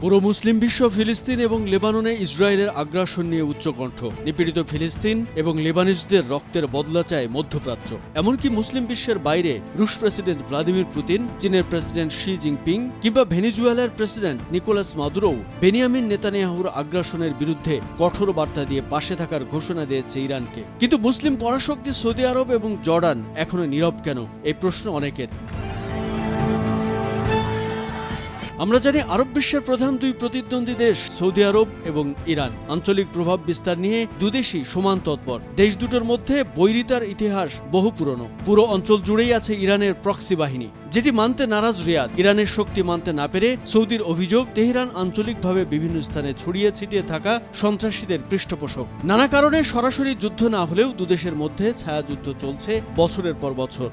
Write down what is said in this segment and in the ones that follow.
পুরো মুসলিম বিশ্ব ফিলিস্তিন এবং লেবাননে ইসরায়েলের আগ্রাসন নিয়ে উচ্চকণ্ঠ। নিপীড়িত ফিলিস্তিন এবং লেবানিজদের রক্তের বদলা চায় মধ্যপ্রাচ্য। এমনকি মুসলিম বিশ্বের বাইরে রুশ প্রেসিডেন্ট ভ্লাদিমির পুতিন, চীনের প্রেসিডেন্ট শি জিনপিং কিংবা ভেনেজুয়েলার প্রেসিডেন্ট নিকোলাস মাদুরোও বেনিয়ামিন নেতানিয়াহুর আগ্রাসনের বিরুদ্ধে কঠোর বার্তা দিয়ে পাশে থাকার ঘোষণা দিয়েছে ইরানকে। কিন্তু মুসলিম পরাশক্তি সৌদি আরব এবং জর্ডান এখনো নীরব কেন, এই প্রশ্ন অনেকের। আমরা জানি আরব বিশ্বের প্রধান দুই প্রতিদ্বন্দ্বী দেশ সৌদি আরব এবং ইরান। আঞ্চলিক প্রভাব বিস্তার নিয়ে দুদেশই সমান তৎপর। দেশ দুটোর মধ্যে বৈরিতার ইতিহাস বহু পুরনো। পুরো অঞ্চল জুড়েই আছে ইরানের প্রক্সি বাহিনী, যেটি মানতে নারাজ রিয়াদ। ইরানের শক্তি মানতে না পেরে সৌদির অভিযোগ, তেহরান আঞ্চলিকভাবে বিভিন্ন স্থানে ছড়িয়ে ছিটিয়ে থাকা সন্ত্রাসীদের পৃষ্ঠপোষক। নানা কারণে সরাসরি যুদ্ধ না হলেও দুদেশের মধ্যে ছায়াযুদ্ধ চলছে বছরের পর বছর।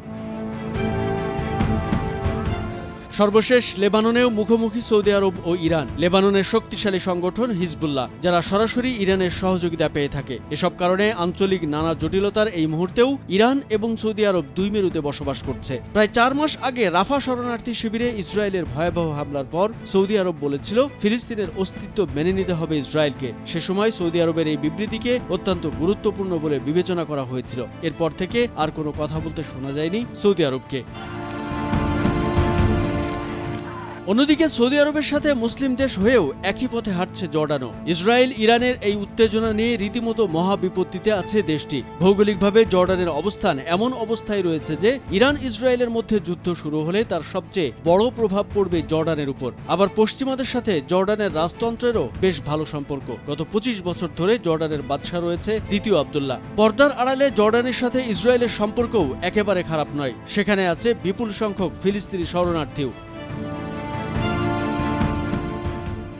সর্বশেষ লেবাননেও মুখোমুখি সৌদি আরব ও ইরান। লেবাননের শক্তিশালী সংগঠন হিজবুল্লাহ, যারা সরাসরি ইরানের সহযোগিতা পেয়ে থাকে। এসব কারণে আঞ্চলিক নানা জটিলতার এই মুহূর্তেও ইরান এবং সৌদি আরব দুই মেরুতে বসবাস করছে। প্রায় 4 মাস আগে রাফা শরণার্থী শিবিরে ইসরায়েলের ভয়াবহ হামলার পর সৌদি আরব বলেছিল ফিলিস্তিনের অস্তিত্ব মেনে নিতে হবে ইসরায়েলকে। সে সময় সৌদি আরবের এই বিবৃতিকে অত্যন্ত গুরুত্বপূর্ণ বলে বিবেচনা করা হয়েছিল। এরপর থেকে আর কোনো কথা বলতে শোনা যায়নি সৌদি আরবকে। অন্যদিকে সৌদি আরবের সাথে মুসলিম দেশ হয়েও একই পথে হাঁটছে জর্ডানও। ইসরায়েল ইরানের এই উত্তেজনা নিয়ে রীতিমতো মহাবিপত্তিতে আছে দেশটি। ভৌগোলিকভাবে জর্ডানের অবস্থান এমন অবস্থায় রয়েছে যে ইরান ইসরায়েলের মধ্যে যুদ্ধ শুরু হলে তার সবচেয়ে বড় প্রভাব পড়বে জর্ডানের উপর। আবার পশ্চিমাদের সাথে জর্ডানের রাজতন্ত্রেরও বেশ ভালো সম্পর্ক। গত 25 বছর ধরে জর্ডানের বাদশা রয়েছে দ্বিতীয় আব্দুল্লাহ। পর্দার আড়ালে জর্ডানের সাথে ইসরায়েলের সম্পর্কও একেবারে খারাপ নয়। সেখানে আছে বিপুল সংখ্যক ফিলিস্তিনি শরণার্থীও।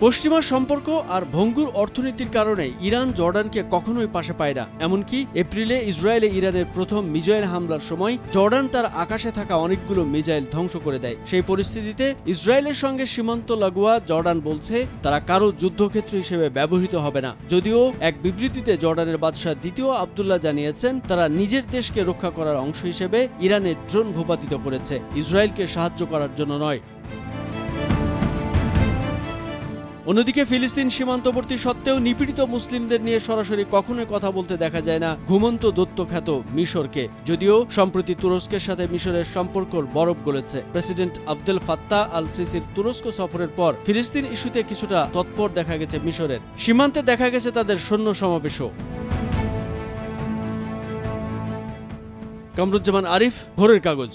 পশ্চিমা সম্পর্ক আর ভঙ্গুর অর্থনীতির কারণে ইরান জর্ডানকে কখনোই পাশে পায় না। এমনকি এপ্রিলে ইসরায়েলে ইরানের প্রথম মিসাইল হামলার সময় জর্ডান তার আকাশে থাকা অনেকগুলো মিসাইল ধ্বংস করে দেয়। সেই পরিস্থিতিতে ইসরায়েলের সঙ্গে সীমান্ত লাগোয়া জর্ডান বলছে তারা কারো যুদ্ধক্ষেত্র হিসেবে ব্যবহৃত হবে না। যদিও এক বিবৃতিতে জর্ডানের বাদশাহ দ্বিতীয় আব্দুল্লাহ জানিয়েছেন তারা নিজের দেশকে রক্ষা করার অংশ হিসেবে ইরানের ড্রোন ভূপাতিত করেছে, ইসরায়েলকে সাহায্য করার জন্য নয়। অন্যদিকে ফিলিস্তিন সীমান্তবর্তী সত্ত্বেও নিপীড়িত মুসলিমদের নিয়ে সরাসরি কখনোই কথা বলতে দেখা যায় না ঘুমন্ত দৈত্যখ্যাত মিশরকে। যদিও সম্প্রতি তুরস্কের সাথে মিশরের সম্পর্ক বরফ গলেছে। প্রেসিডেন্ট আবদেল ফাত্তাহ আল সিসির তুরস্ক সফরের পর ফিলিস্তিন ইস্যুতে কিছুটা তৎপর দেখা গেছে মিশরের। সীমান্তে দেখা গেছে তাদের সৈন্য সমাবেশও। কামরুজ্জামান আরিফ, ভোরের কাগজ।